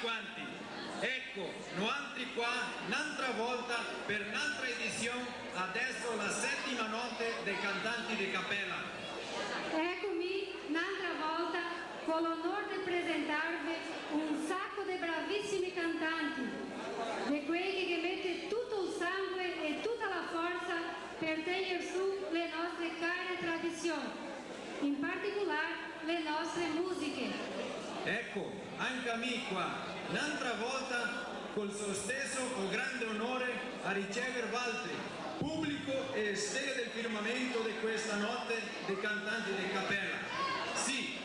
quanti. Ecco, noi altri qua, un'altra volta, per un'altra edizione, adesso la settima notte dei cantanti di cappella. Eccomi, un'altra volta, con l'onore di presentarvi un sacco di bravissimi cantanti, di quelli che mettono tutto il sangue e tutta la forza per tenere su le nostre care tradizioni, in particolare le nostre musiche. Ecco, anche a me qua, un'altra volta, col suo stesso ho grande onore a ricevere Valtri, pubblico e stelle del firmamento di questa notte dei cantanti di cappella. Sì,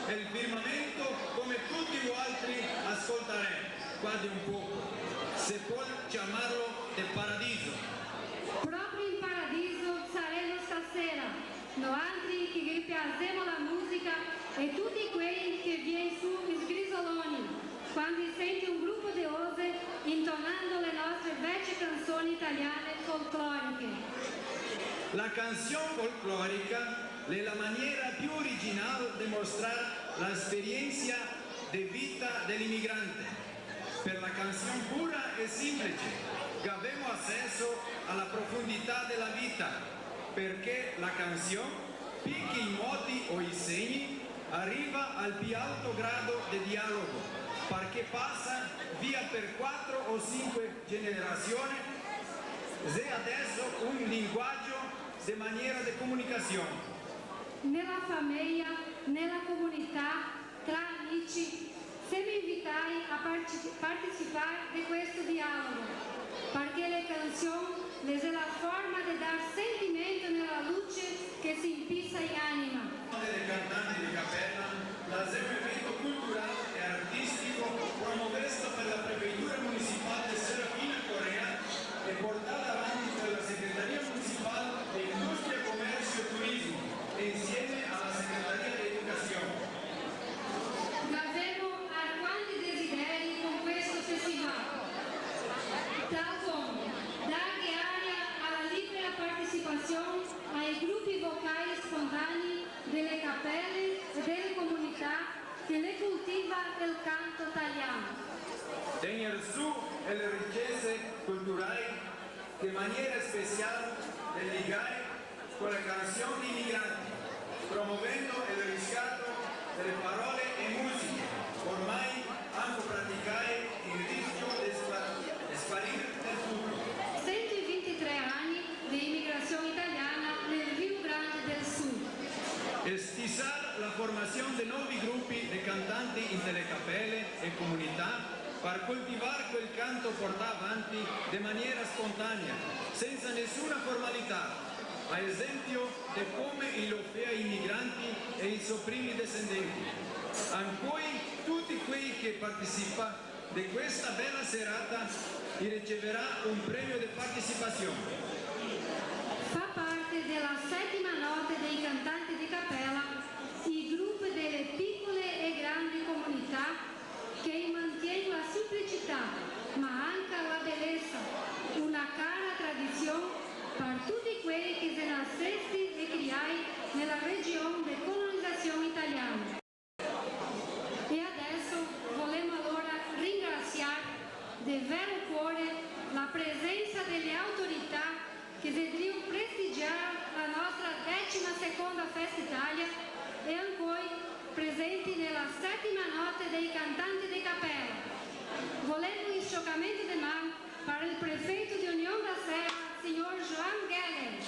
è il firmamento come tutti gli altri ascolteremo, qua di un poco, se può chiamarlo del paradiso. Proprio in paradiso saremo stasera, noi altri che vi piacciamo la musica e tutti quelli che viene su sgrisoloni quando senti un gruppo di ose intonando le nostre vecchie canzoni italiane folcloriche. La canzone folclorica è la maniera più originale di mostrare l'esperienza di vita dell'immigrante. Per la canzone pura e semplice, che abbiamo accesso alla profondità della vita, perché la canzone, picchi i moti o i segni, arriva al più alto grado di dialogo, perché passa via per 4 o 5 generazioni, e adesso un linguaggio di maniera di comunicazione. Nella famiglia, nella comunità, tra amici, siamo invitati a partecipare di questo dialogo, perché le canzoni sono la forma di dar sentimento nella luce che si impissa in anima. Dei cantanti di cappella, l'evento culturale e artistico promosso per la prefettura municipale di Serafina Corea e portato avanti per la Segreteria Municipale di Industria, Commercio e Turismo e insieme alla Segreteria di Educazione. Abbiamo alquanti desideri con questo festival, tal come dare aria alla libera partecipazione ai gruppi vocali spontanei delle cappelle e delle comunità che le coltiva il canto italiano. Tenere su le ricchezze culturali che in maniera speciale le legare con le canzoni migranti, promuovendo il riscatto delle parole e musiche, ormai anche praticate in rischio di sparire del tutto. 123 anni di immigrazione italiana nel Rio Grande del Sud. E stisare la formazione di nuovi gruppi di cantanti in delle cappelle e comunità per coltivare quel canto portato avanti in maniera spontanea, senza nessuna formalità, a esempio di come lo fa ai migranti e ai suoi primi discendenti. Ancora tutti quelli che partecipano di questa bella serata riceverà un premio di partecipazione. Fa parte della settima notte dei cantanti di cappella il gruppo delle piccole e grandi comunità che mantiene la semplicità ma anche la bellezza, una cara tradizione per tutti quelli che sono nascesti e criati nella regione di colonizzazione italiana. E adesso vogliamo allora ringraziare di vero cuore la presenza delle autorità che devono prestigiare la nostra 12ª Festa Italia e ancora presenti nella settima notte dei cantanti di cappella. Volendo un sciocamento di mano per il prefetto di Unione da Serra, signor Joan Geller,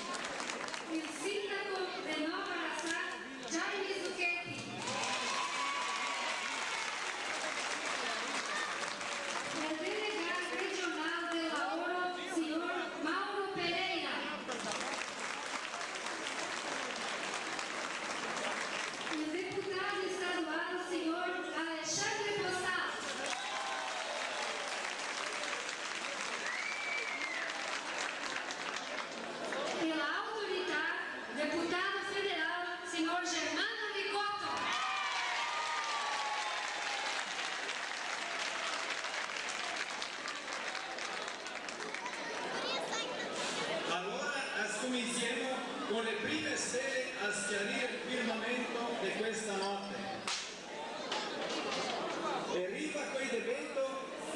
il sindaco di Nova Araçá, Jaime Zucchetti, il delegato regionale del lavoro, signor Mauro Pereira, il deputato staduale, signor Alexandre Possato,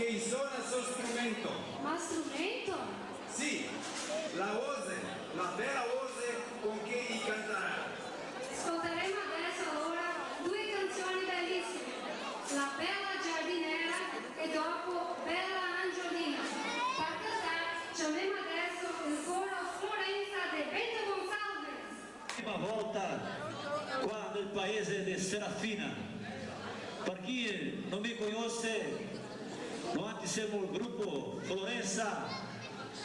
che suona il suo strumento. Ma strumento? Sì, la voce, la bella voce con cui canterà. Ascolteremo adesso allora due canzoni bellissime, La Bella Giardiniera e dopo Bella Angiolina. Per cantare chiamiamo adesso il coro Florenza de Bento Gonçalves. Prima volta qua nel paese di Serafina. Per chi non mi conosce, noi siamo il gruppo Florenza,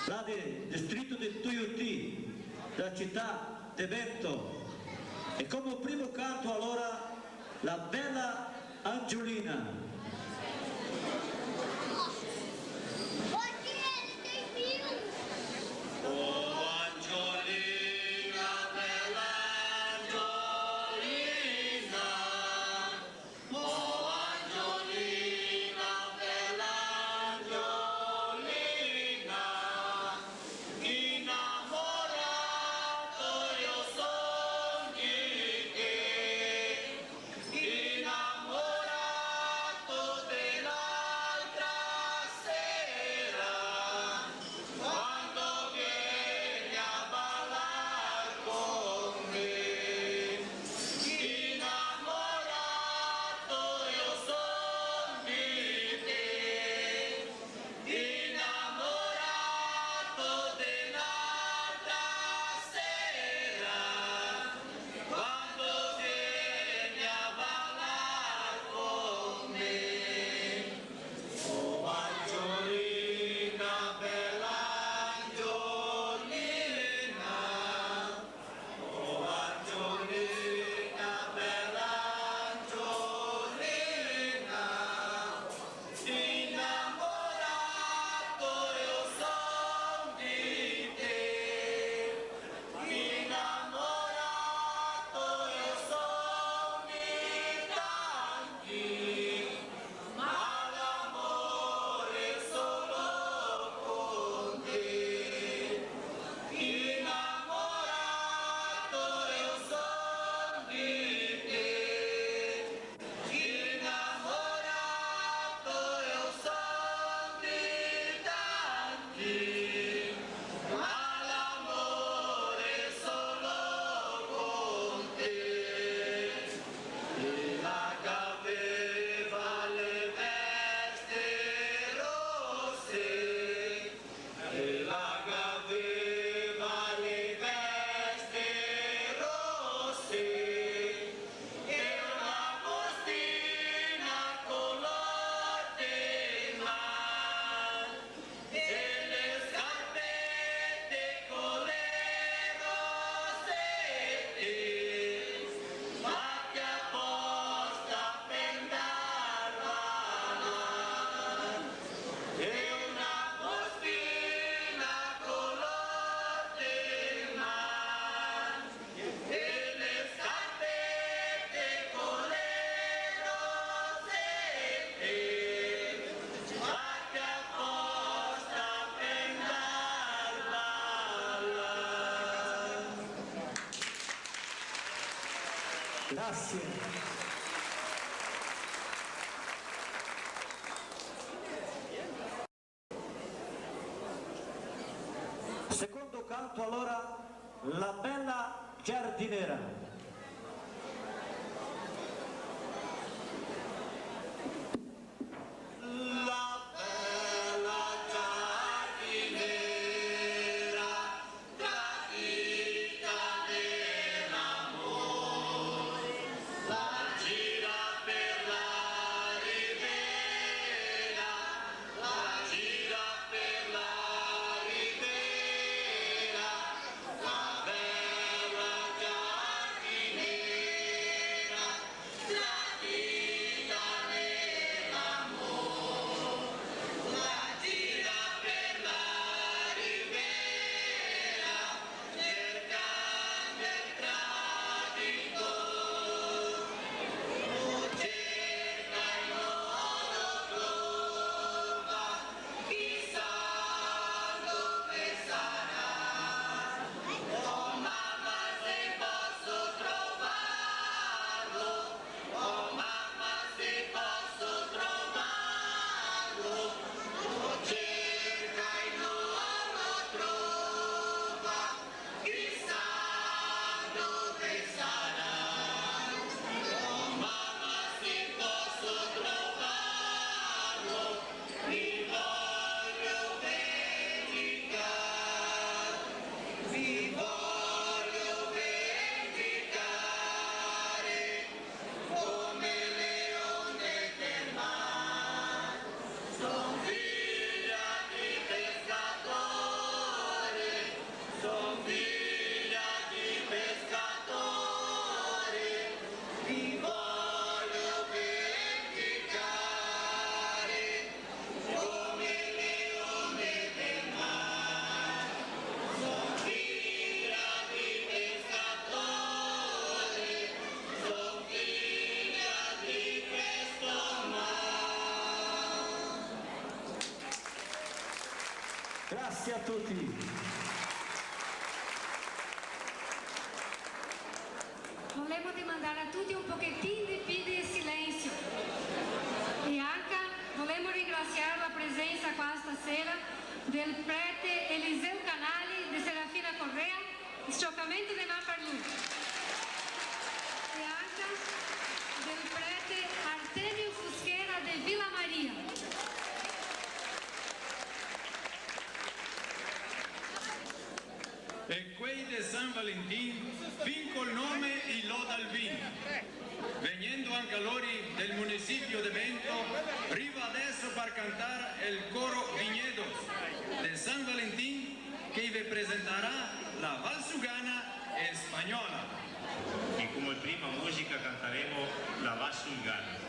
là del distretto di Tuiuti, della città di Bento. E come primo canto allora La Bella Angiolina. Grazie. Secondo canto allora La Bella Giardiniera. Grazie a tutti. Volevo demandare a tutti un pochettino di silenzio. E anche volevo ringraziare la presenza qua stasera del prete Eliseo Canali di Serafina Correa, sciocamento di Maparlu. E anche del prete Artemio Fuschera di Villa Maria. E quei di San Valentin fin col nome i loda al vin. Venendo anche loro del municipio de Vento, arriva adesso per cantare il coro Viñedos de San Valentin che vi presenterà la valsugana spagnola. E come prima musica canteremo la valsugana.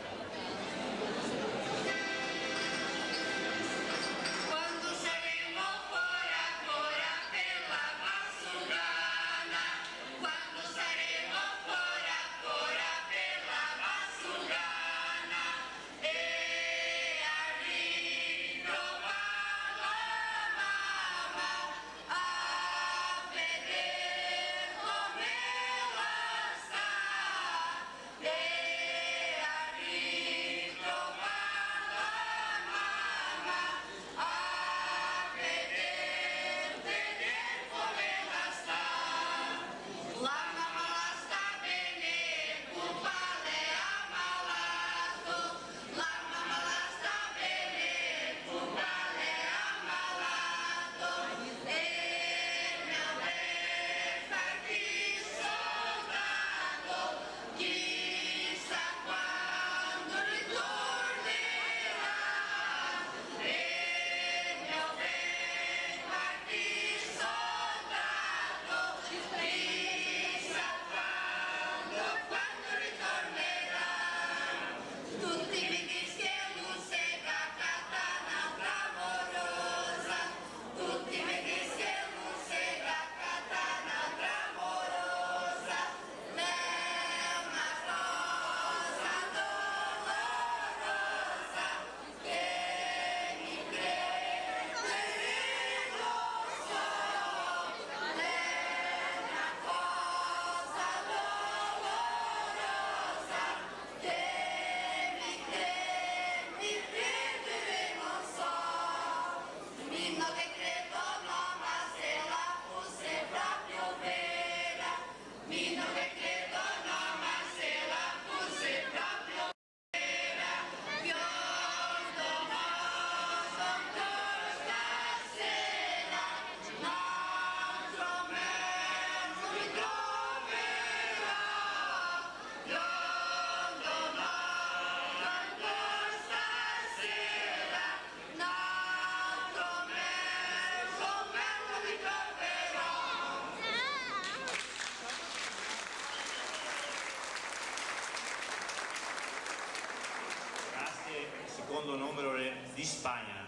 Secondo numero di Spagna.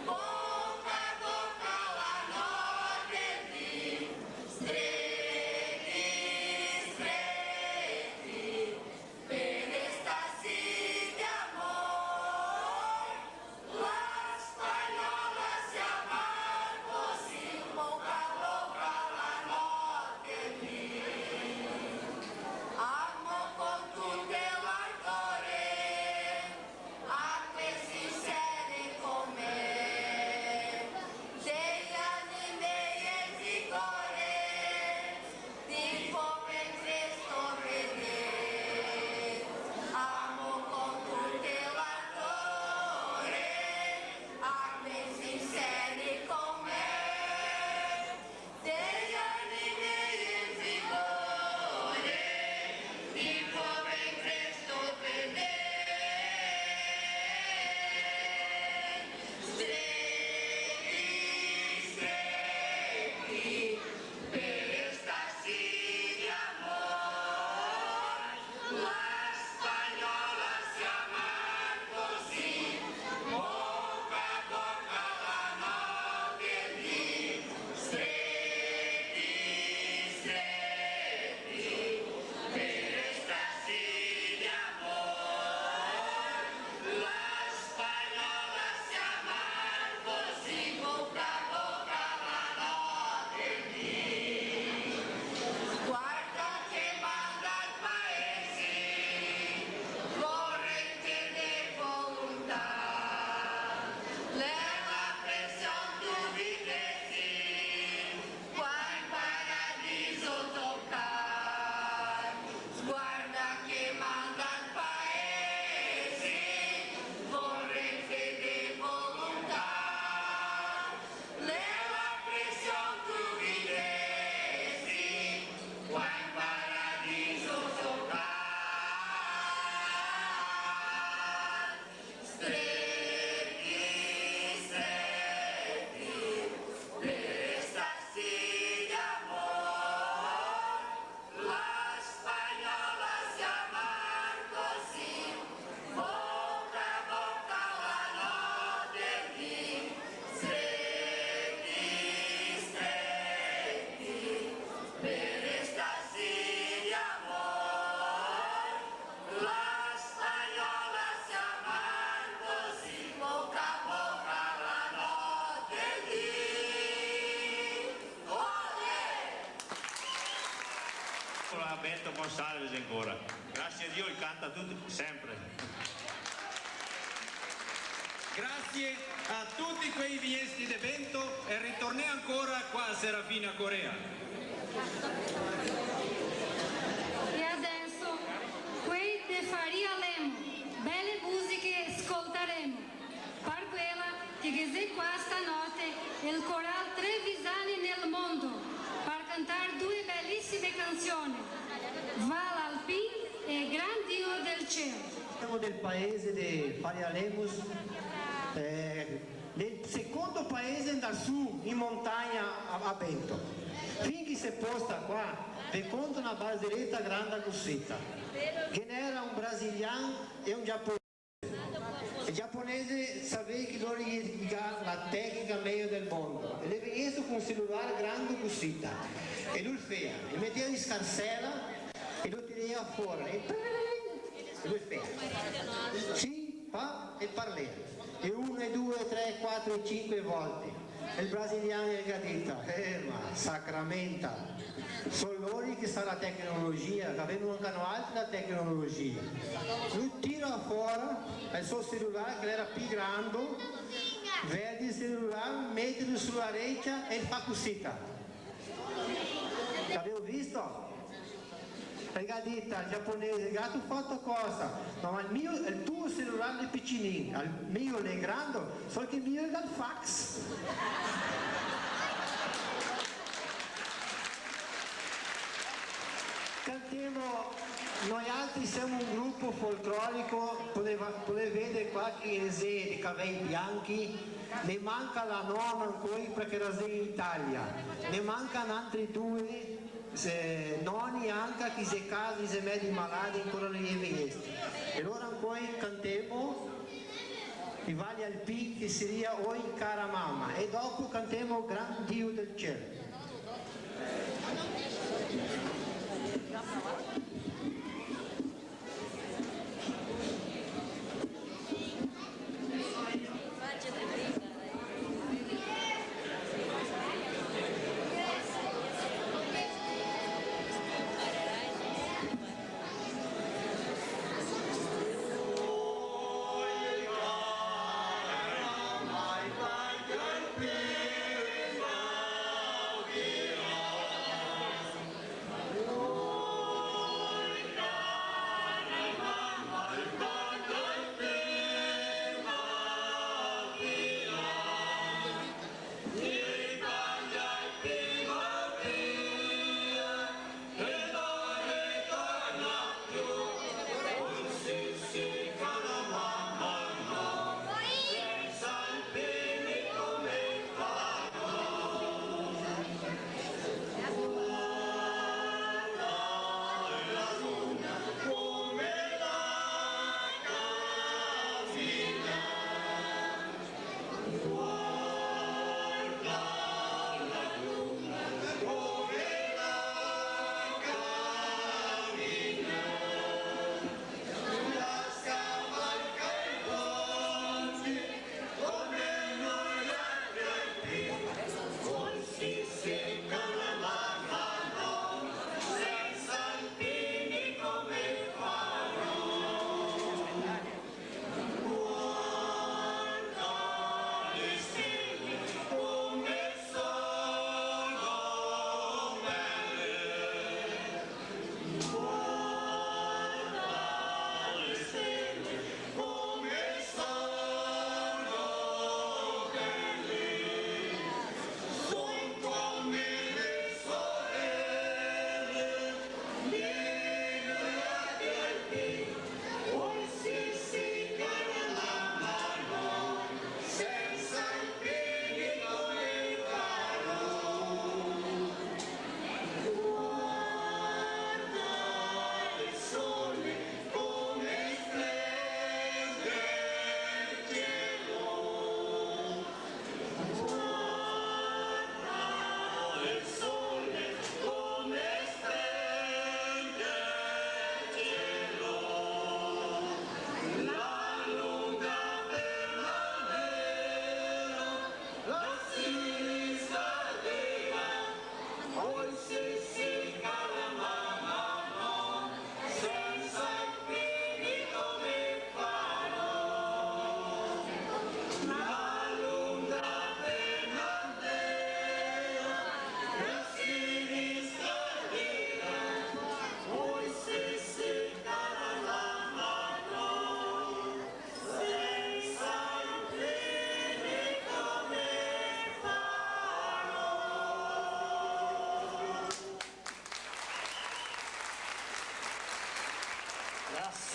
Boca a boca la notte di a Bento Gonçalves ancora. Grazie a Dio, il canta tutto sempre. Grazie a tutti quei viesti di Bento e ritorniamo ancora qua a Serafina Corea. E adesso, quei de Faria Lemo, belle musiche ascolteremo. Per quella che dice questa notte il Coral Trevisani nel mondo, per cantare due bellissime canzoni, Val Alpin e Gran Dio del Cielo. Siamo del paese di Faria Lemos, nel secondo paese da su in montagna a Bento. Finché si posta qua, vi conto una barzelletta grande cosita, che era un brasiliano e un giapponese. Il giapponese sapeva che loro gli la tecnica meglio del mondo e le veniva con un cellulare grande cosita e lui feia, e metteva in scarsella e lo tirava fuori e lui feia, sì, fa e parleva. E 1, 2, 3, 4, 5 volte. E il brasiliano gli ha detto, ma sacramenta, sono loro che sa la tecnologia, che avevano anche altra tecnologia. Lui tira fuori il suo cellulare che era più grande, vede il cellulare, mette sulla reccia e fa cosita. L'avevo visto? Perché ha detto al giapponese, che tu fatto cosa? No, ma il tuo cellulare è piccinino, il mio è grande, solo che il mio è dal fax. Cantiamo, noi altri siamo un gruppo folclorico, potete vedere qualche esempio di capelli bianchi, ne manca la nonna ancora perché era in Italia, ne mancano altri due nonni anche che si casi si mette malati ancora non gli vesti. E allora poi cantiamo i Valli Alpini che seria Oi cara mamma e dopo cantiamo Gran Dio del Cielo.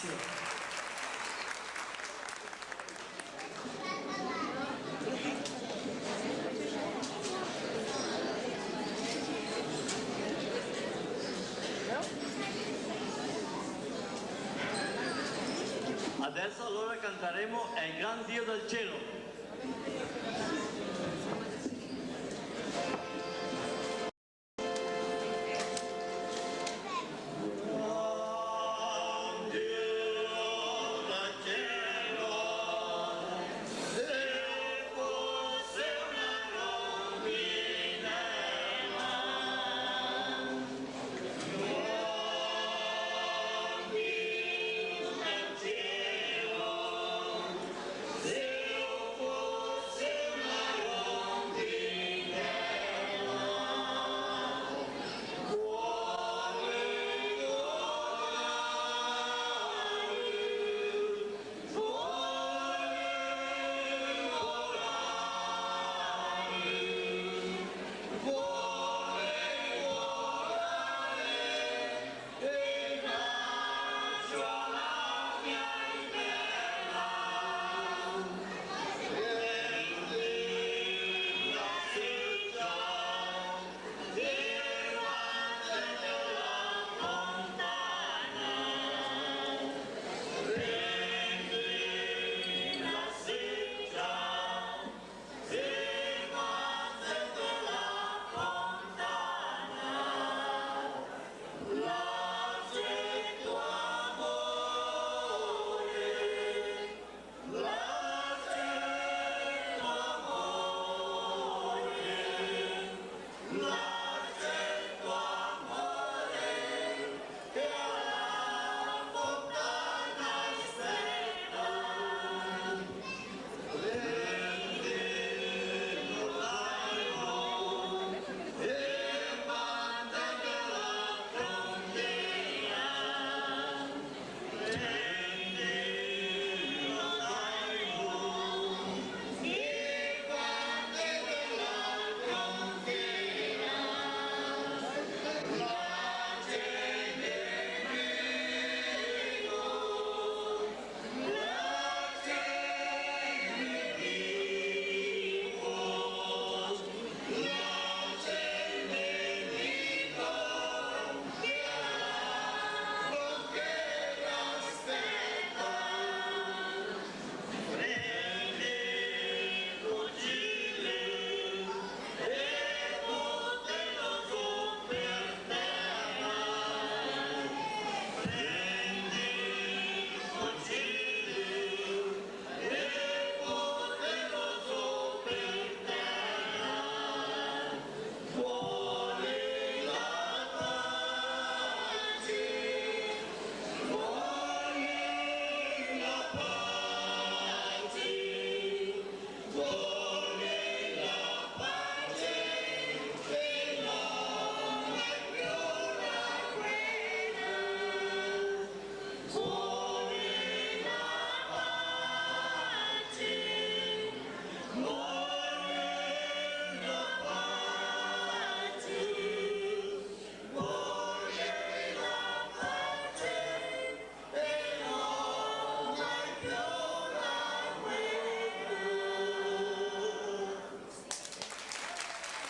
Grazie. Adesso allora canteremo È il gran Dio del cielo.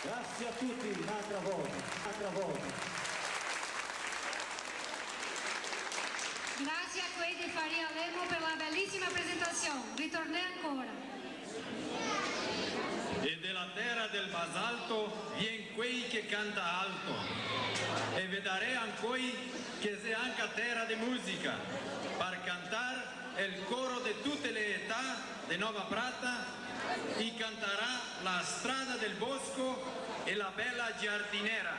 Grazie a tutti, un'altra volta. Grazie a quei di Faria Lemo per la bellissima presentazione. Ritornei ancora. E della terra del basalto vien quei che canta alto. E vedrei ancora che c'è anche terra di musica. Per cantare il coro di tutte le età di Nova Prata e canterà la strada del bosco e la bella giardinera.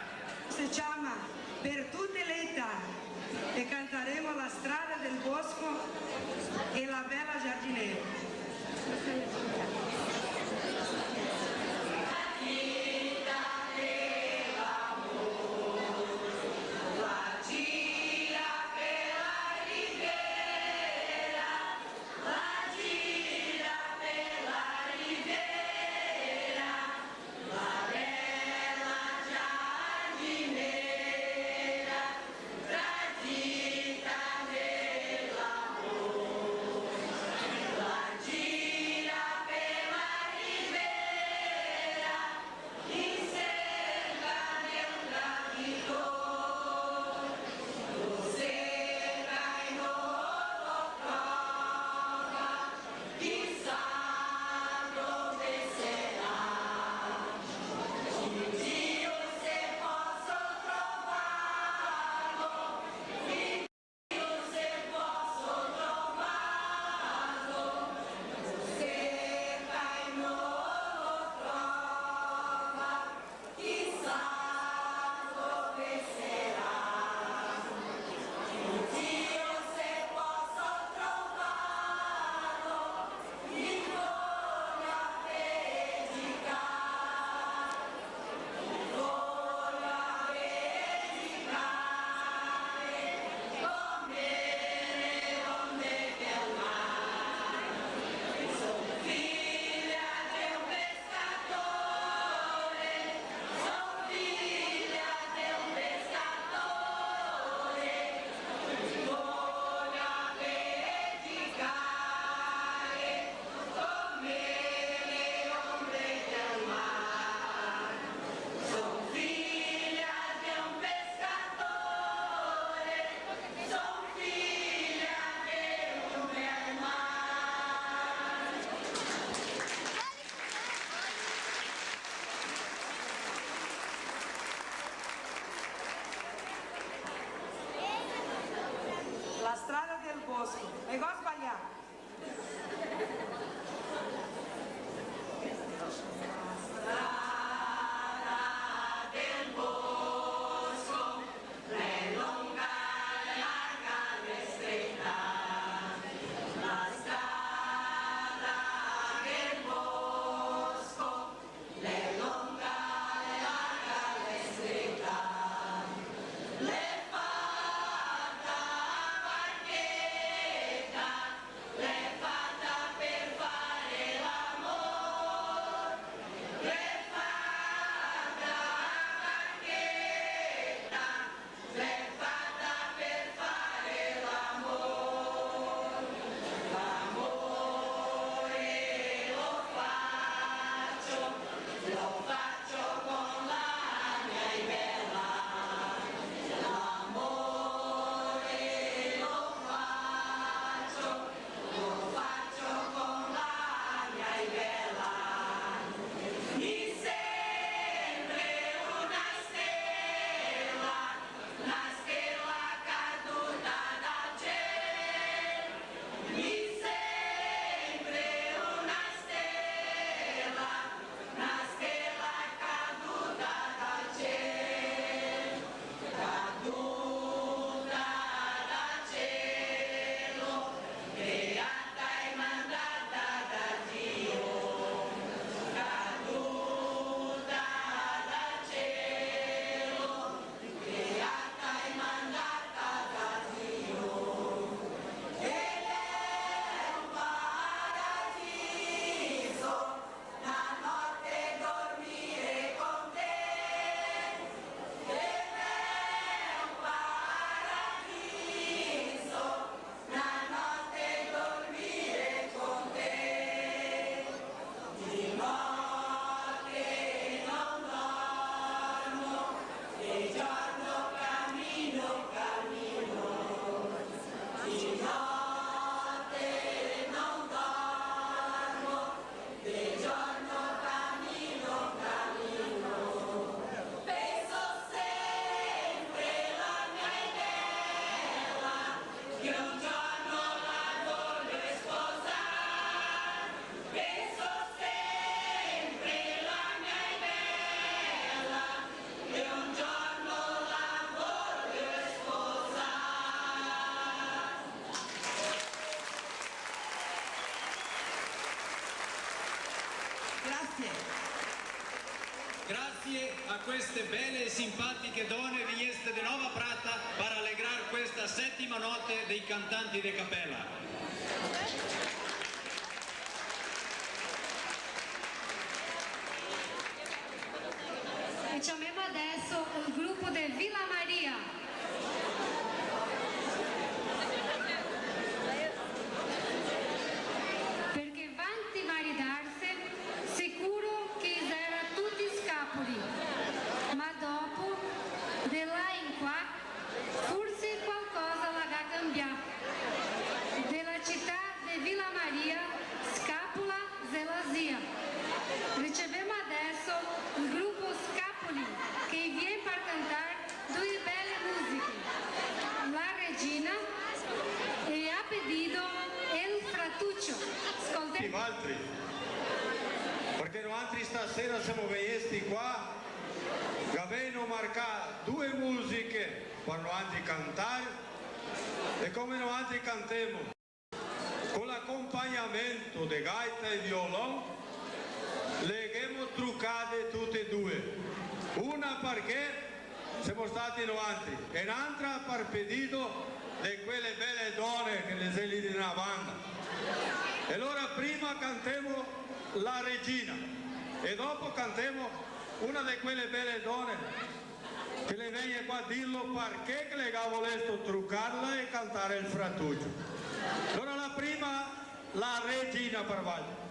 Si chiama Per tutte le età e canteremo la strada del bosco e la bella giardinera. Della Bosco. É igual espalhar. Grazie a queste belle e simpatiche donne richieste di Nova Prata per allegrar questa settima notte dei cantanti di Capella. E chiamiamo adesso il gruppo di Villa Maria. Perché vanti maridarsi, sicuro che era tutti scapoli, ma dopo, di là in qua, forse qualcosa l'ha cambiato. Della città di Villa Maria, scapola Zelazia. Riceviamo adesso il gruppo Scapoli che viene per cantare due belle musiche, La Regina e ha pedido El Fratuccio. Ascoltiamo. Altri, perché noi altri stasera siamo venuti qua che avevano marcato due musiche per noi cantare e come noi altri cantiamo con l'accompagnamento di gaita e violon le abbiamo truccate tutte e due, una perché siamo stati noi altri e l'altra per pedido di quelle belle donne che le sono lì nella banda. E allora prima cantiamo La Regina e dopo cantiamo una di quelle belle donne che le viene qua a dirlo perché che le ha voluto truccarla e cantare il Fratuccio. Allora la prima, La Regina per voi.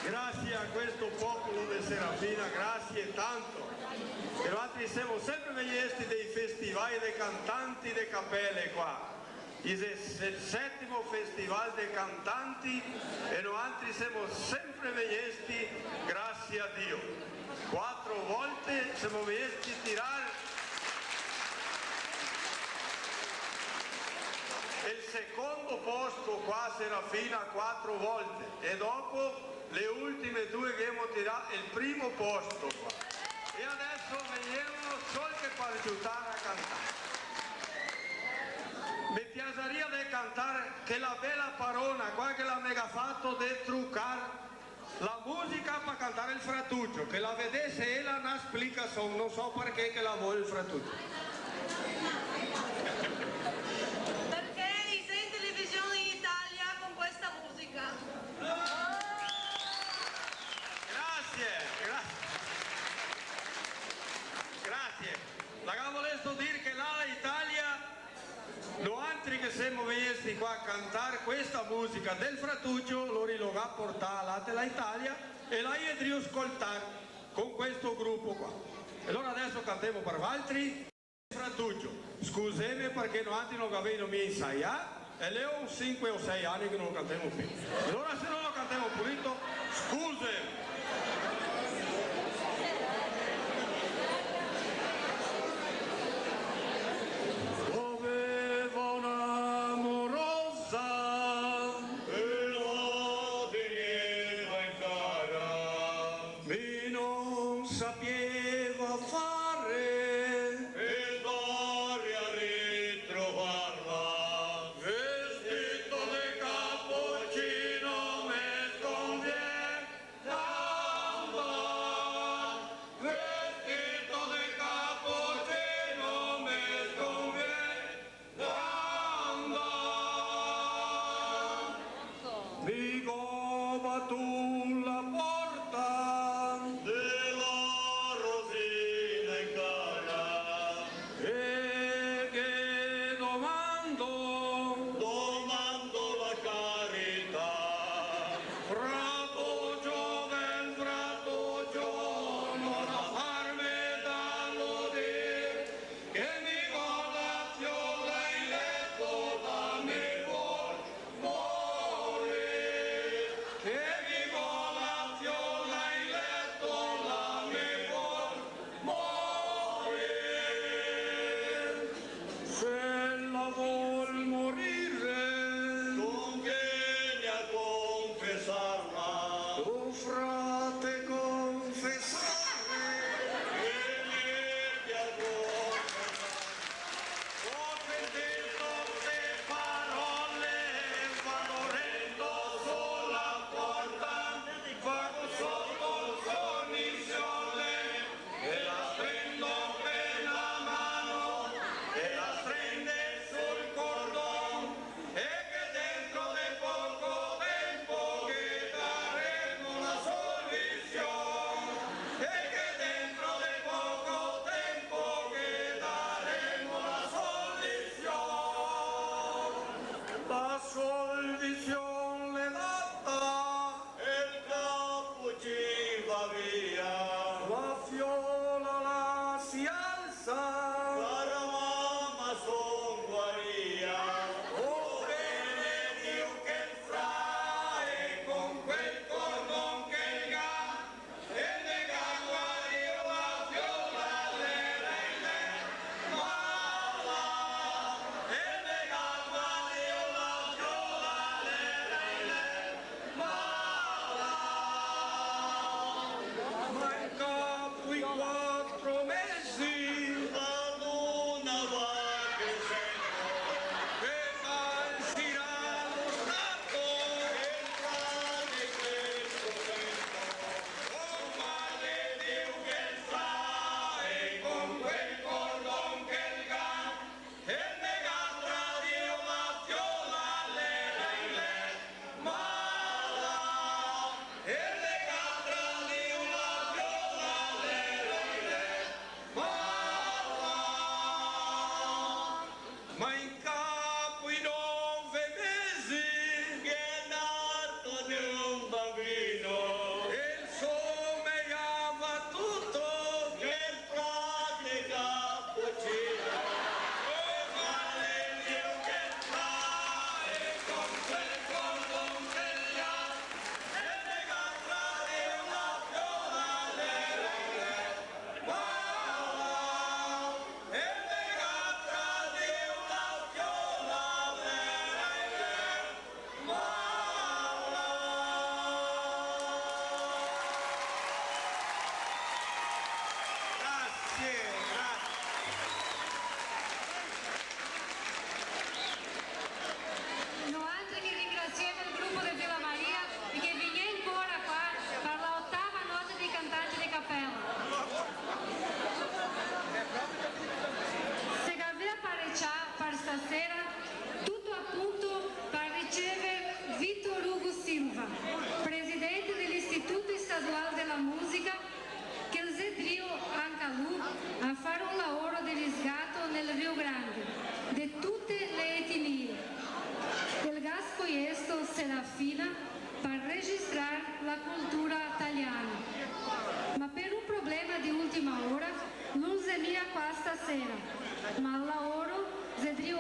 Grazie a questo popolo di Serafina, grazie tanto. E noi siamo sempre vegliesti dei festivali dei cantanti di cappelle qua. Il 7° festival dei cantanti e noi siamo sempre vegliesti, grazie a Dio. 4 volte siamo vegliesti tirare il secondo posto qua a Serafina 4 volte e dopo le ultime 2 che abbiamo tirato il primo posto qua. E adesso veniamo solo che per aiutare a cantare. Mi piaceria di cantare che la bella parona qua che l'ha mega fatto di truccare la musica per cantare il Fratuccio, che la vedesse e la non spiega, non so perché che la vuole il Fratuccio. Perché li sei in televisione in Italia con questa musica? Grazie. La volevo dire che là in Italia noi altri che siamo venuti qua a cantare questa musica del Fratuccio lo rilogà a portare là della Italia e la io ascoltare con questo gruppo qua. E allora adesso cantiamo per altri Fratuccio. Scusami perché noi altri non avevamo mai ensaiato e le ho 5 o 6 anni che non lo cantiamo più. E allora se non lo cantiamo pulito, scusami. Vestito de cappuccino me conviene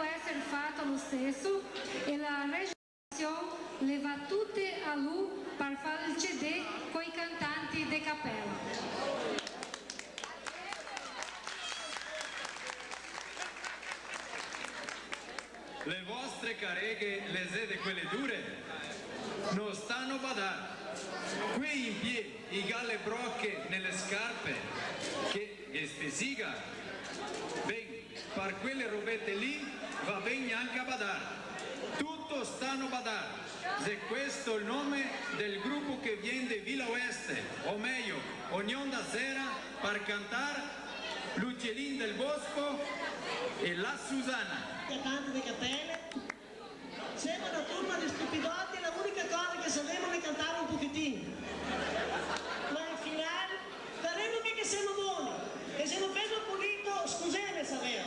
deve essere fatto lo stesso e la registrazione le va tutte a lui per fare il CD con i cantanti di cappella. Le vostre careghe, le sede quelle dure, non stanno a badare. Qui in piedi, i galle brocche nelle scarpe, che spesiga. Ben, per quelle robette lì va bene anche a badare. Tutto stanno a badare. Se questo è il nome del gruppo che viene di Villa Oeste, o meglio, Unione da Sera, per cantare L'Uccellin del Bosco e La Susana. Cantanti di cappelle, siamo una turma di stupidotti, l'unica cosa che sapevano è cantare un pochettino, ma al finale faremo che siamo buoni e se non vedo pulito scusate sapere.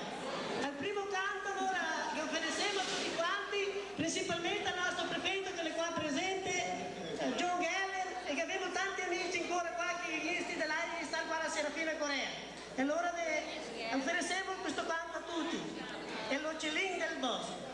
Al primo canto allora che offriremo a tutti quanti, principalmente al nostro prefetto che è qua presente, John Geller, e che abbiamo tanti amici ancora qua che gli isti dell'aria che stanno qua alla Serafina Corea, e allora offriremo questo canto a tutti. E l'Uccellin del Bosco.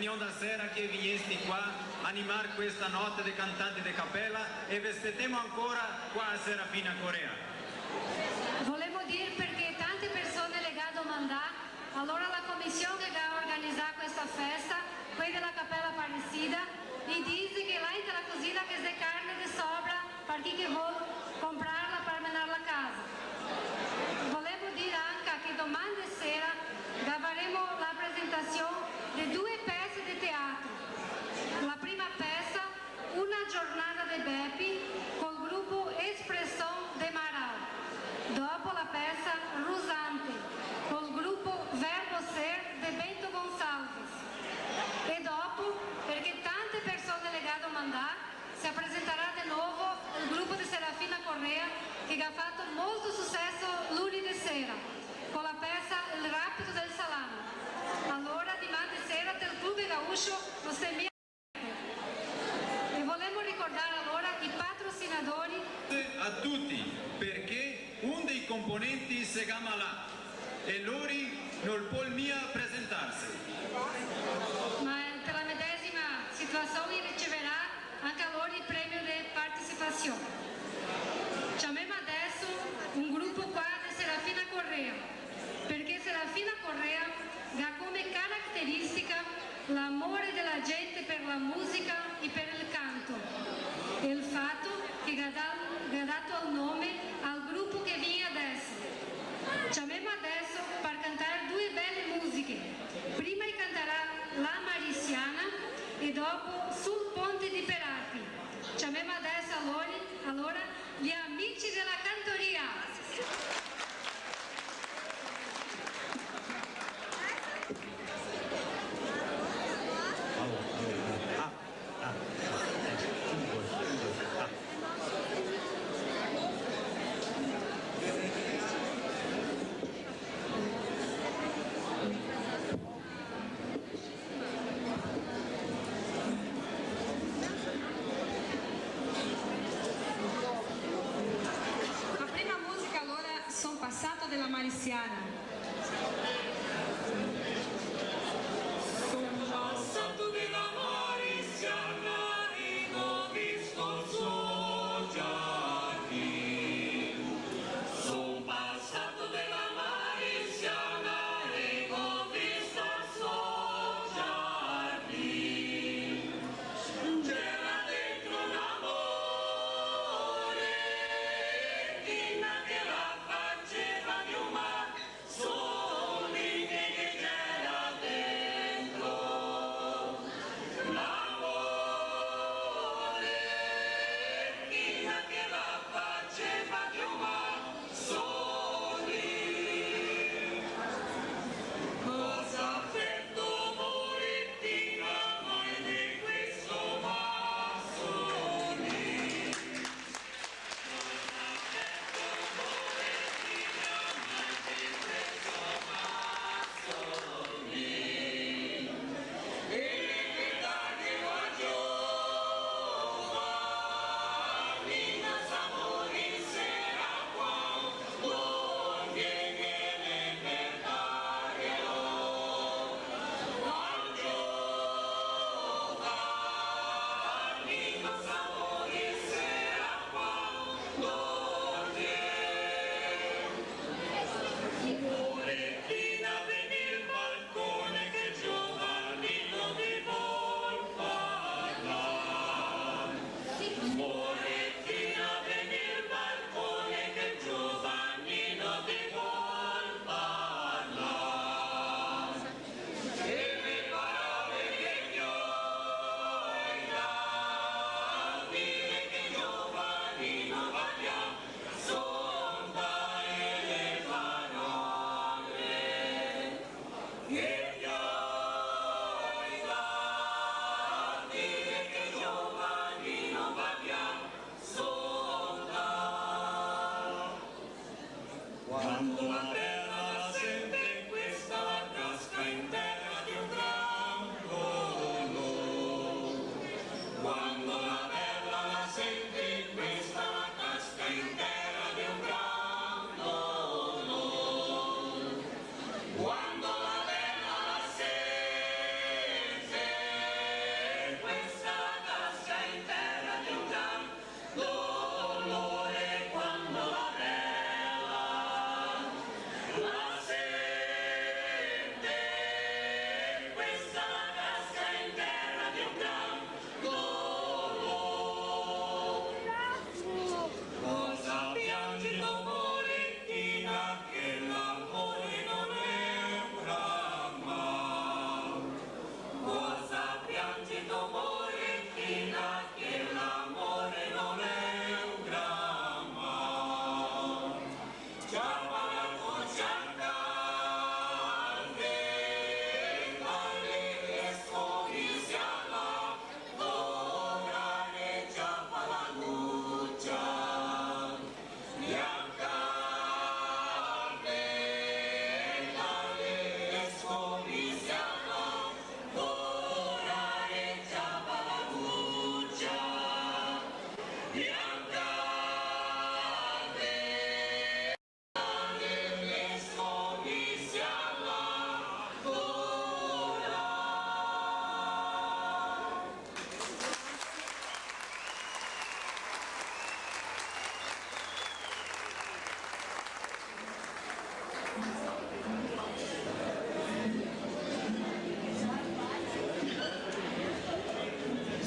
União da Sera che viesti qua animar questa notte dei cantanti di cappella e vi aspettiamo ancora qua a Serafina Corea. Volevo dire perché tante persone legate a Mandà, allora la commissione che ha organizzato questa festa, quella della Cappella Parecida, gli dice che là in la cosina che c'è carne di sobra per chi che vuole comprarla per menare la casa. Volevo dire anche che domani sera avremo la presentazione di 2 pezzi di teatro. La prima pezza, Una giornata di Beppi, col gruppo Espressão de Marau. Dopo la pezza Rusante, col gruppo Verbo Ser de Bento Gonçalves. E dopo, perché tante persone legate a Mandà, si presenterà di nuovo il gruppo di Serafina Correa che ha fatto molto successo lunedì sera con la pezza Il rapido del salame. Allora domani sera del Club Gaúcho lo stemia. E volevo ricordare allora i patrocinatori A tutti, perché un dei componenti si chiama là e loro non può mia presentarsi. ma per la medesima situazione riceverà anche loro il premio di partecipazione. Chiamiamo adesso un gruppo qua di Serafina Correa, perché Serafina Correa ha come caratteristica l'amore della gente per la musica e per il canto e il fatto che ha dato il nome al gruppo che viene adesso. Chiamiamo adesso per cantare 2 belle musiche. Prima canterà La Mariciana e dopo Sul Ponte di Perati. Chiamiamo adesso allora gli amici della cantoria. La prima musica allora Son passato della Mariciana. Son passato della Mariciana e ho visto giorni. Son passato della Mariciana e ho visto giorni. C'era dentro un amore che la faceva di un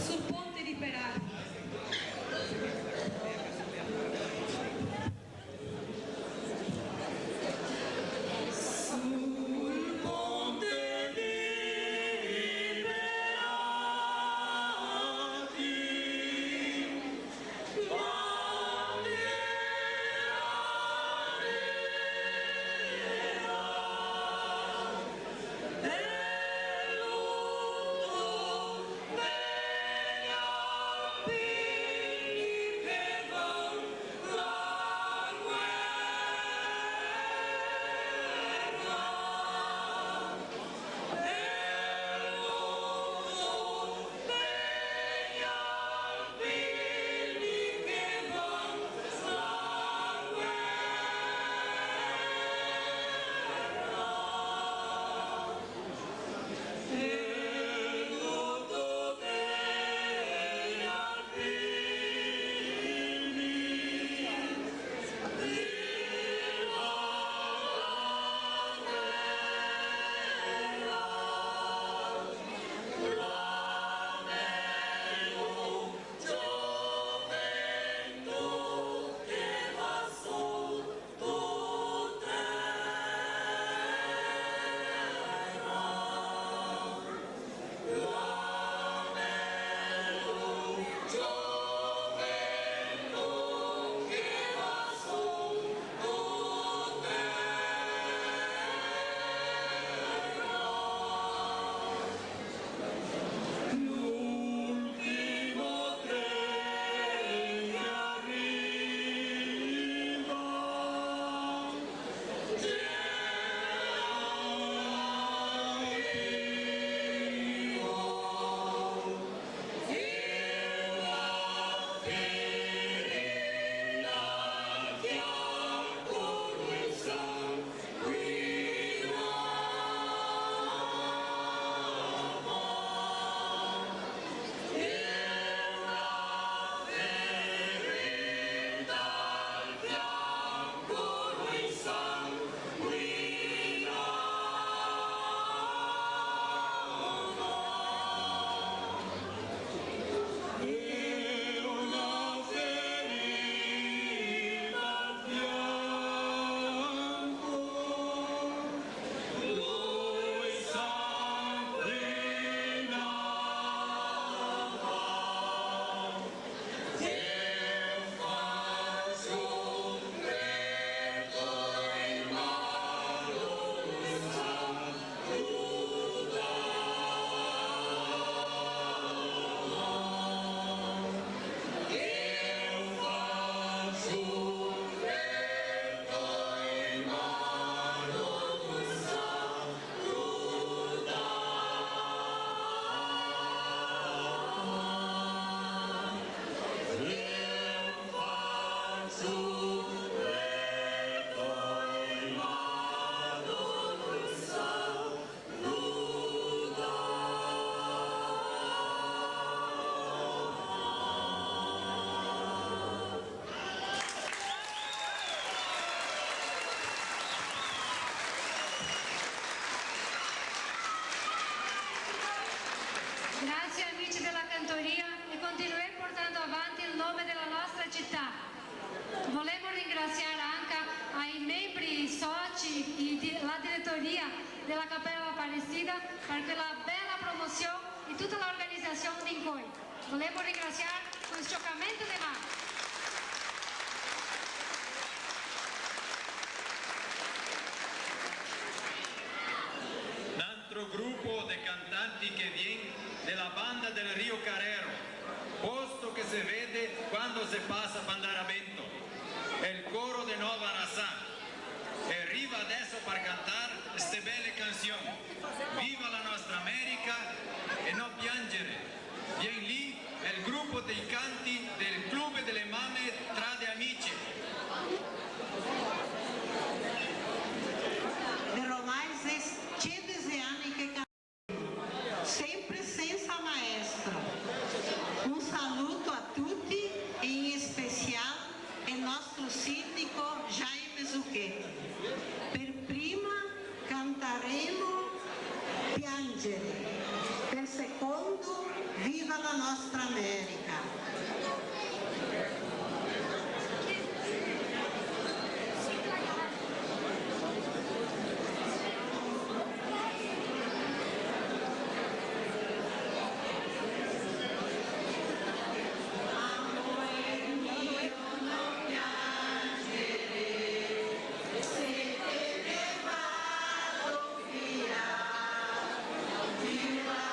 Sul ponte di Perà. Sul ponte liberati, Grazie amici della cantoria e continueremo portando avanti il nome della nostra città. Volevo ringraziare anche ai membri, soci e la direttoria della Cappella Aparecida per quella bella promozione e tutta l'organizzazione di noi. Volevo ringraziare con scioccamento di mano. Altro gruppo di cantanti che viene della banda del Rio Carrero, posto che si vede quando si passa a Bandaramento, è il coro di Nova Araçá. E arriva adesso per cantare queste belle canzoni. Viva la nostra America e non piangere. Vieni lì, è il gruppo dei canti del Club delle Mamme tra de Amici. Ormai 100 anni che cantiamo, sempre senza maestro. Un saluto a tutti e in special il nostro nostro sindaco Jaime Zucchetti. Per prima canteremo Piangere, per secondo Viva la nostra America. Viva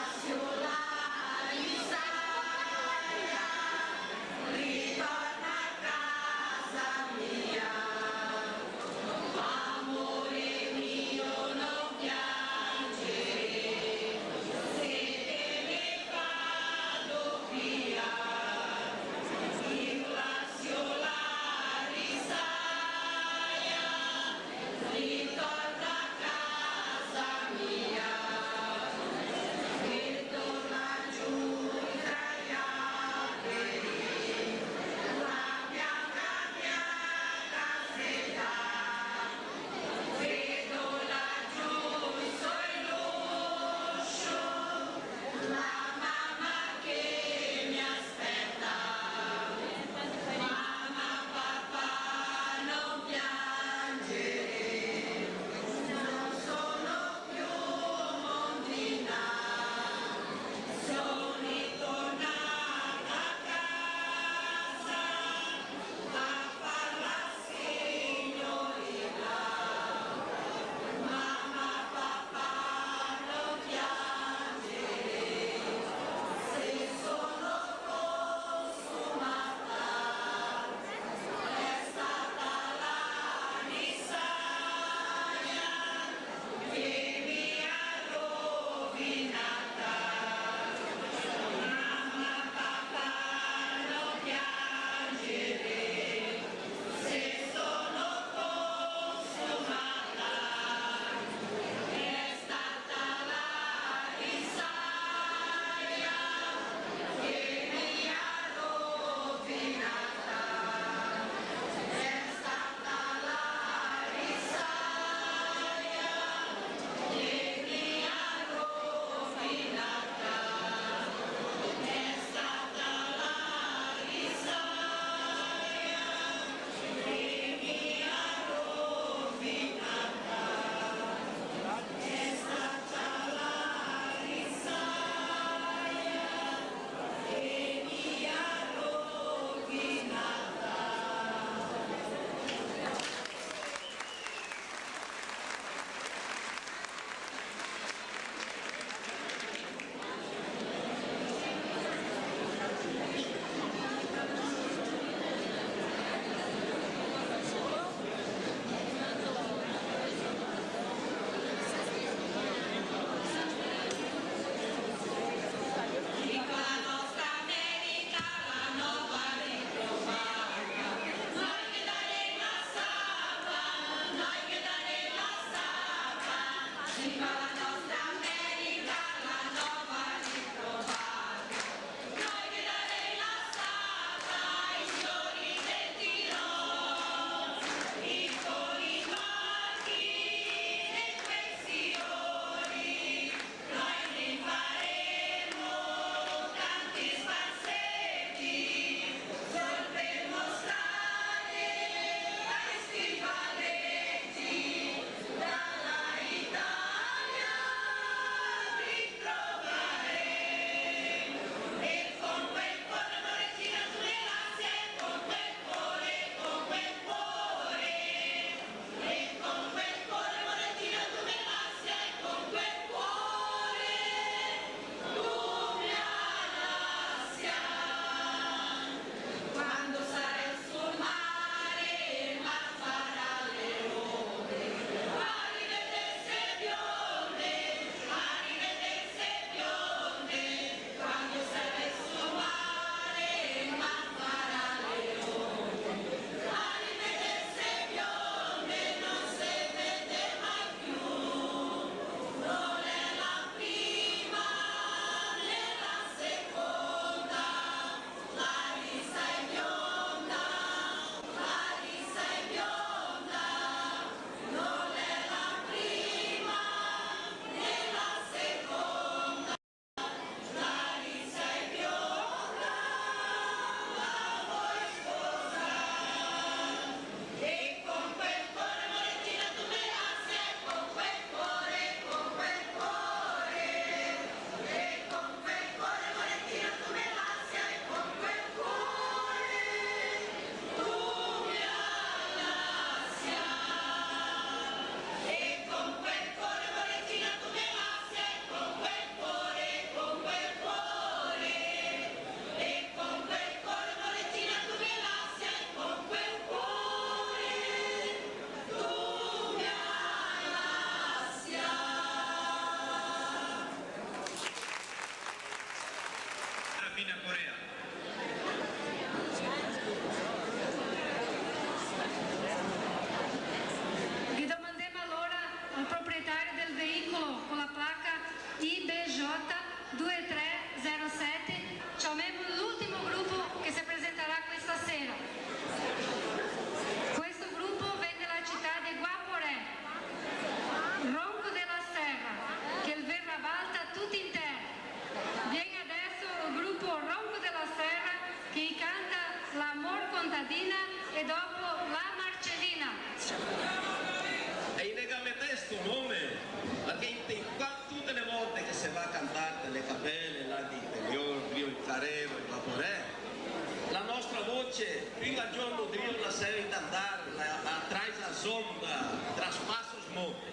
andar atrás das ondas, traspassa os montes.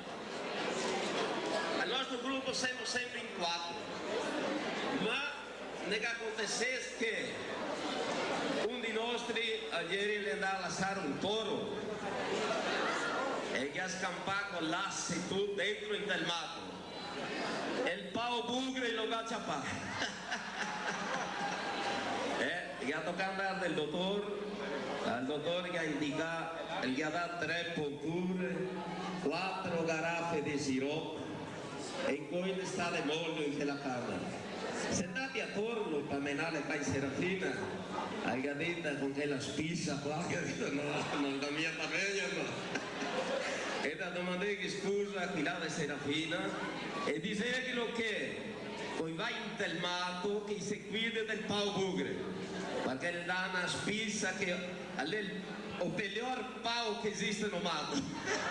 O nosso grupo somos sempre em 4. Mas o que acontece é que de nós, ayer ele andava a laçar touro e que escampar com laço e tudo dentro del mato. El pau bugre lo gachapá. E ha tocado andar del doctor, al doctor que ha indicado, el que ha dado 3 punturas, 4 garrafas de sirope, e poi sta de molho in quella casa. Sentate attorno per menare qua in Serafina, hai capito con quella spissa qua, capito? No, non la mia famiglia, no. E da domandare che scusa qui là di Serafina e diceglielo che poi vai in telmato che si guida del pau bugre, perché le dà una spissa che è il miglior pau che esiste no mato.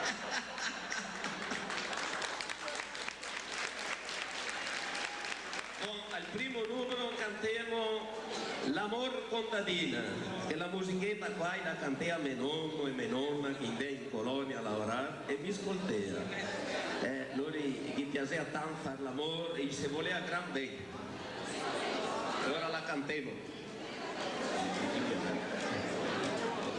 Al primo numero cantiamo L'amor contadina, che la musichetta qua la cantea mio nonno e mia nonna che andava in colonia a lavorare e mi ascoltava. Loro gli piaceva tanto fare l'amore e se voleva gran bene. Ora la cantiamo.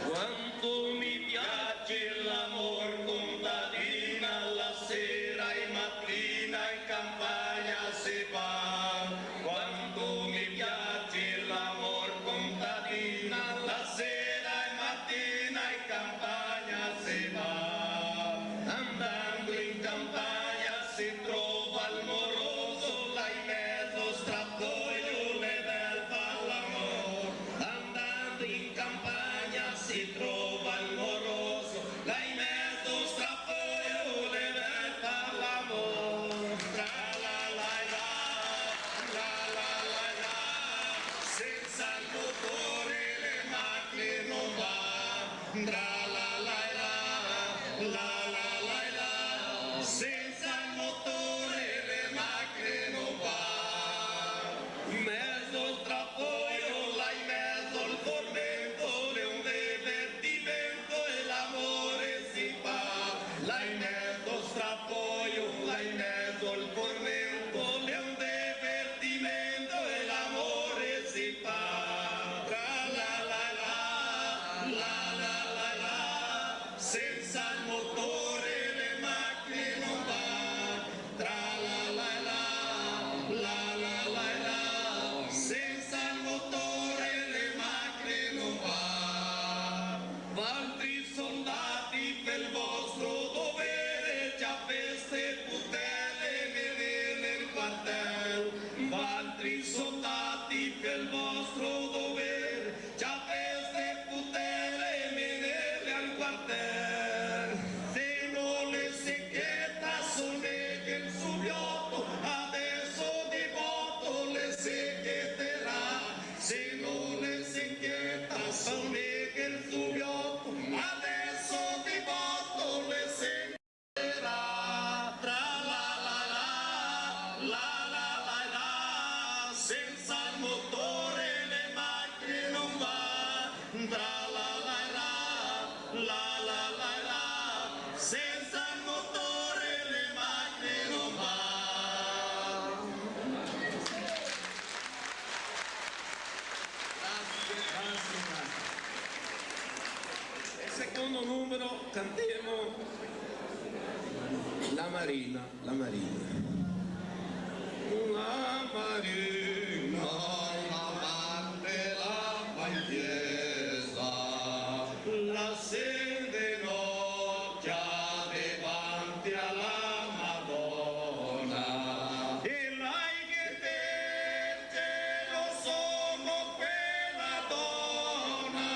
Quanto mi piace l'amor contadina, la sera e mattina in campagna si va. Secondo numero cantiamo La Marina, La Marina. La Marina, amante la pagliesa, la sede noccia davanti alla Madonna. E lei che te lo sono quella donna.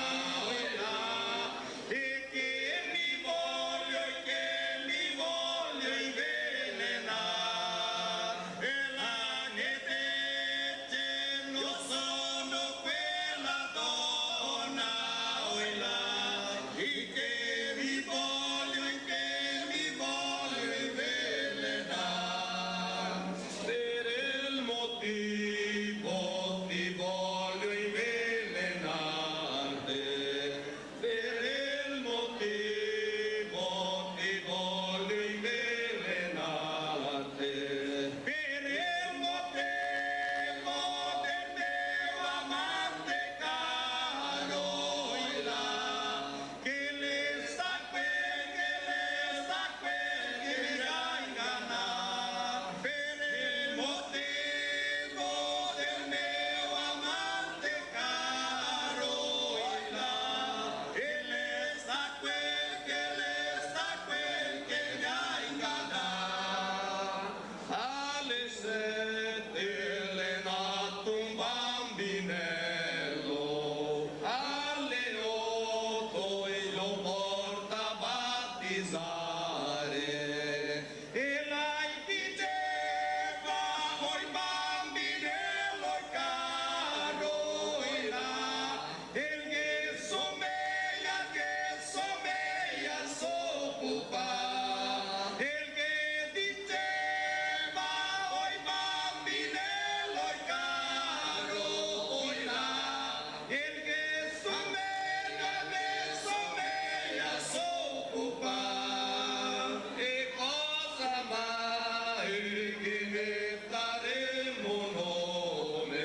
battezzare e la diceva oi bambinello caro e là il che sommeia so papà il che diceva oi bambinello caro e là il che sommeia so papà e cosa mai che metteremo nome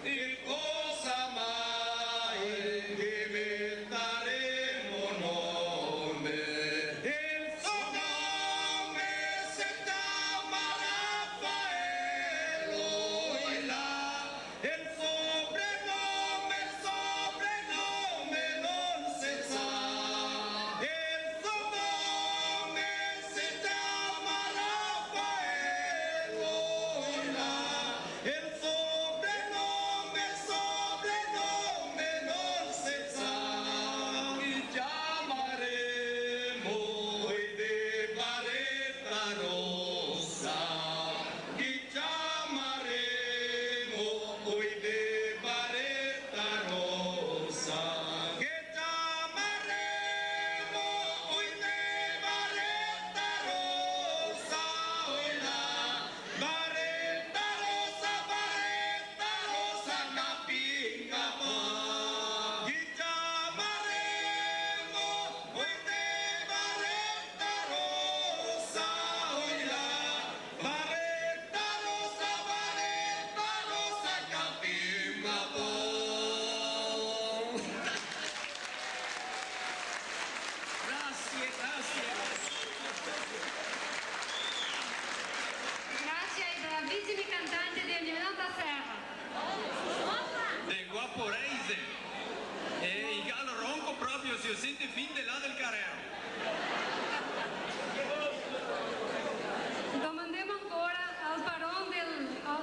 e cosa mai che metteremo nome il suo nome si chiama Raffaello e là il sobrenome non si sa il suo nome si chiama Raffaello e là il sobrenome non si sa chi chiameremo e de baretta rossa chi chiameremo e de baretta rossa che chiameremo e de baretta rossa e la baretta rossa capinga pa chi chiameremo e de baretta rossa e la baretta rossa capinga pa. Grazie. Grazie ai bravissimi cantanti di Emiliano da Serra. Del Guaporese e il gallo ronco proprio si sente fin de là del Carrero. Domandiamo ancora al padrone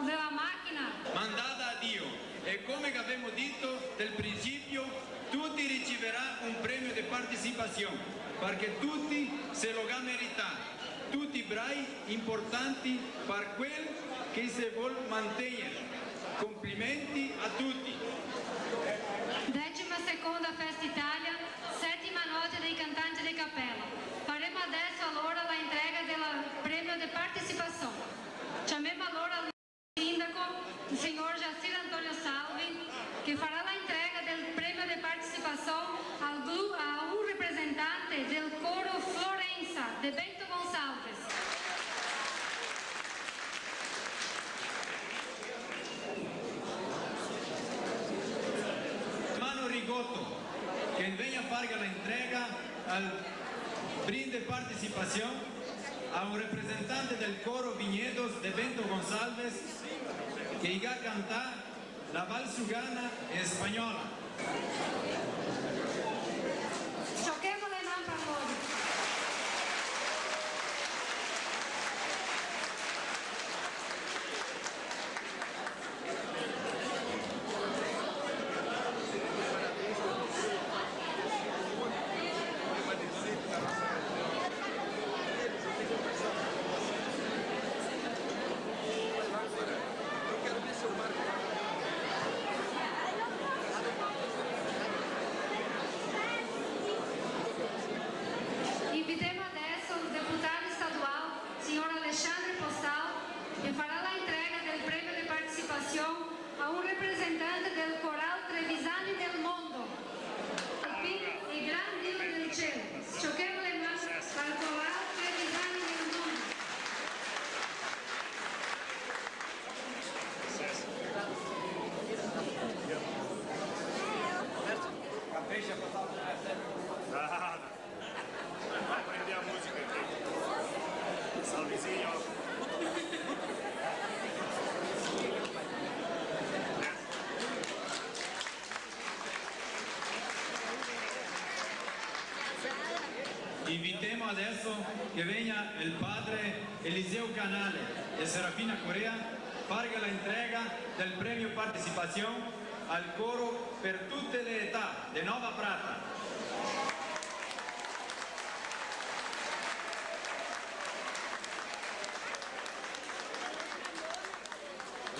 della macchina. Mandata a Dio e come abbiamo detto del principio tutti riceveranno un premio di partecipazione perché tutti se lo meritano tutti bravi importanti per quel che si vuol mantenere complimenti a tutti 12ª Festa Italia, 7ª notte dei cantanti di cappella. Faremo adesso allora la entrega del premio di partecipazione. Chiamiamo allora il sindaco, il signor Jacir Antonio Salvi, che farà la entrega del premio di partecipazione a un rappresentante del coro Florenza de Bento Gonçalves. Mano Rigotto che viene a fare la entrega al brinde partecipación a un representante del coro Viñedos de Bento Gonçalves que iba a cantar la valsugana española. Choquemos le mano para loro. Invitiamo adesso il deputato estadual, signor Alexandre Postal, che farà la entrega del premio di partecipazione a un rappresentante del coral Trevisani del Mondo, il Gran Dio del Cielo. Choquemos le mano para el coral Trevisani del Mondo. Prendi la musica qui. Salvizinho. Invitiamo adesso che venga il padre Eliseo Canale e Serafina Correa fare la entrega del premio partecipazione al coro per tutte le età de Nova Prata.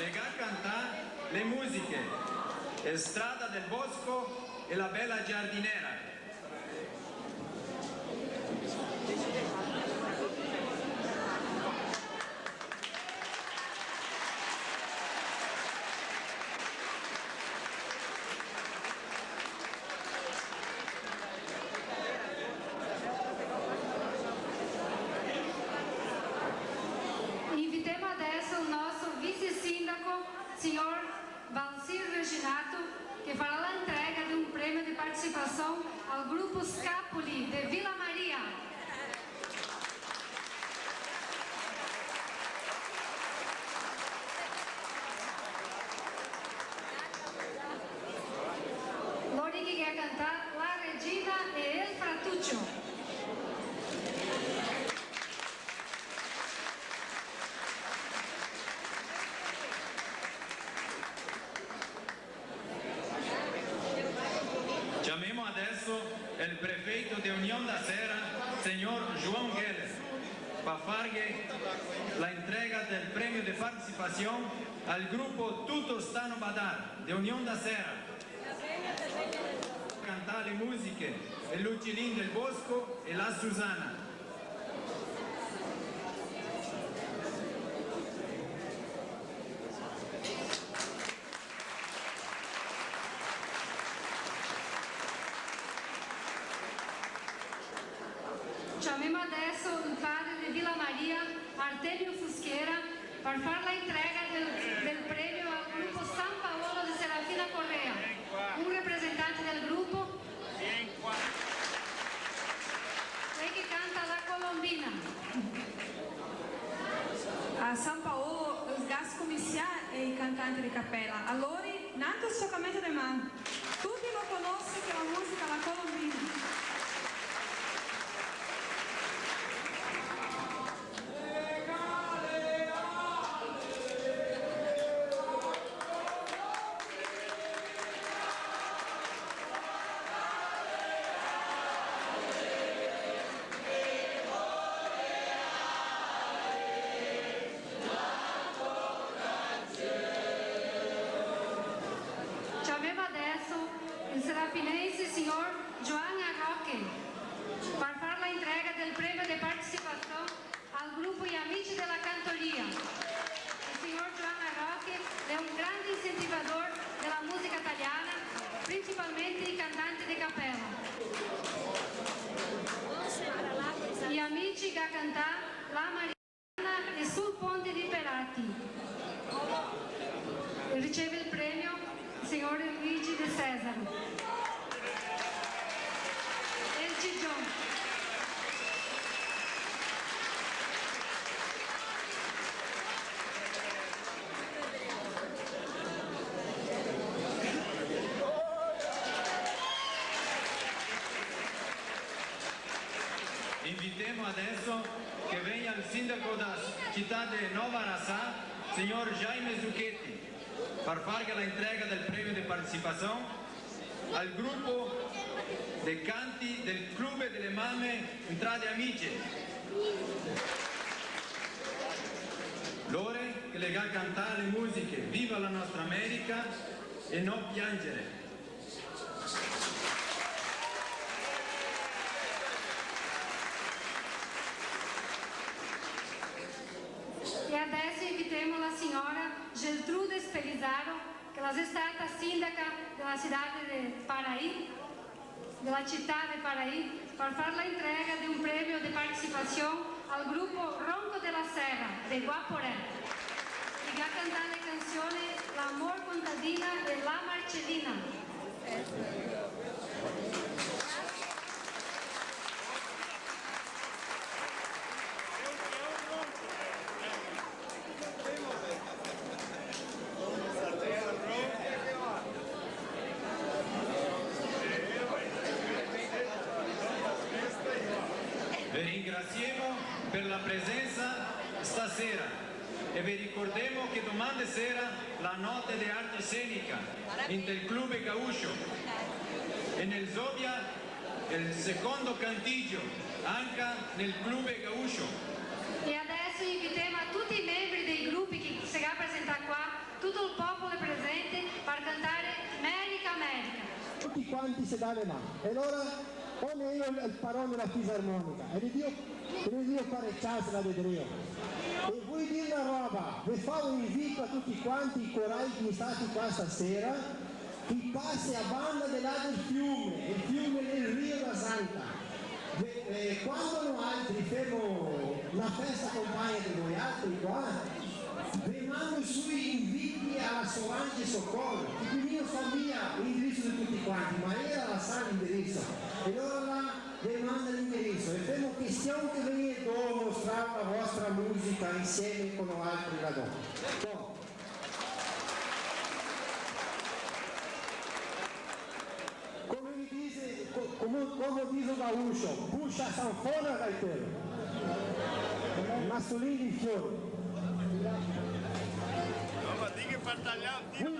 le ga cantare le musiche Strada del Bosco e La Bella Giardinera. Invitiamo adesso il nostro vice sindaco, signor Valsir Reginato, che farà l'entrega di un premio di partecipazione al gruppo Scapoli di Villa Maria. Lori che ha cantato La Regina e Il Fratuccio. Chiamiamo adesso il prefetto di Unión da Serra, signor João Guedes, per fargli l'entrega del premio di partecipazione al gruppo Tutto Stano Badar di Unión da Serra. Cantare musiche il Lucilin del Bosco e la Susana. Chiamiamo adesso il padre di Villa Maria, Artemio Fuschera, per fare l'entrega del premio al gruppo San Paolo di Serafina Correa. Un rappresentante del gruppo. Lei che canta La Colombina. A San Paolo, os gas comiciar e cantante di cappella. Allora, nato soccamente de man. Tutti lo conoscono che la musica La Colombina. Chiamiamo adesso il serapinense signor Joan Arroque per fare l'entrega del premio di partecipazione al gruppo Gli Amici della Cantoria. Il signor Joan Arroque è un grande incentivador della musica italiana, principalmente i cantanti di cappella. Gli Amici che cantano La Mariana e Sul Ponte di Perati. Riceve il premio il signor Luigi De Cesare. El Gigion. Invitiamo adesso che venga il sindaco della città di Nova Araçá, signor Jaime Zucchetti, per fare l'entrega del premio di partecipazione al gruppo dei canti del Club delle Mamme Entrate Amiche. Loro che le ga cantare le musiche Viva la nostra America e Non piangere. E adesso invitiamo la signora Geltrude Spelizaro, che è stata sindaca della città di Paraí, per fare l'entrega di un premio di partecipazione al gruppo Ronco della Serra di Guaporé, che va a cantare le canzoni L'Amor Contadina e La Marcellina. Vi ringraziamo per la presenza stasera e vi ricordiamo che domani sera la notte di arte scenica in del Club Gaúcho e nel Zobia il secondo cantiggio anche nel Club Gaúcho. E adesso invitiamo a tutti i membri dei gruppi che si rappresentano qua tutto il popolo presente per cantare America, America. Tutti quanti si danno mano. E allora pone io il parole della fisarmonica e di Dio parecchiarsi la vedremo. E vuoi dire una roba, vi fa un invito a tutti quanti i corai che state qua stasera, che passi a banda del lato del fiume, il fiume del Rio da Santa. Quando noi altri fermo una festa compagna di noi altri qua, vi mando sui inviti alla Solange Socorro, che quindi io so via l'indirizzo di tutti quanti, ma era la sa l'indirizzo, e allora vi manda l'indirizzo, e fermo questione che venite a mostrare la vostra musica insieme con altri là dopo. Come dice Gaúcho, puxa a sanfona, gaiteiro. Massolini di fiori. No, ma dica per tagliare un tiro.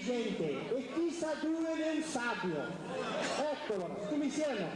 E chi sa due nel sabbio. Eccolo, tutti insieme.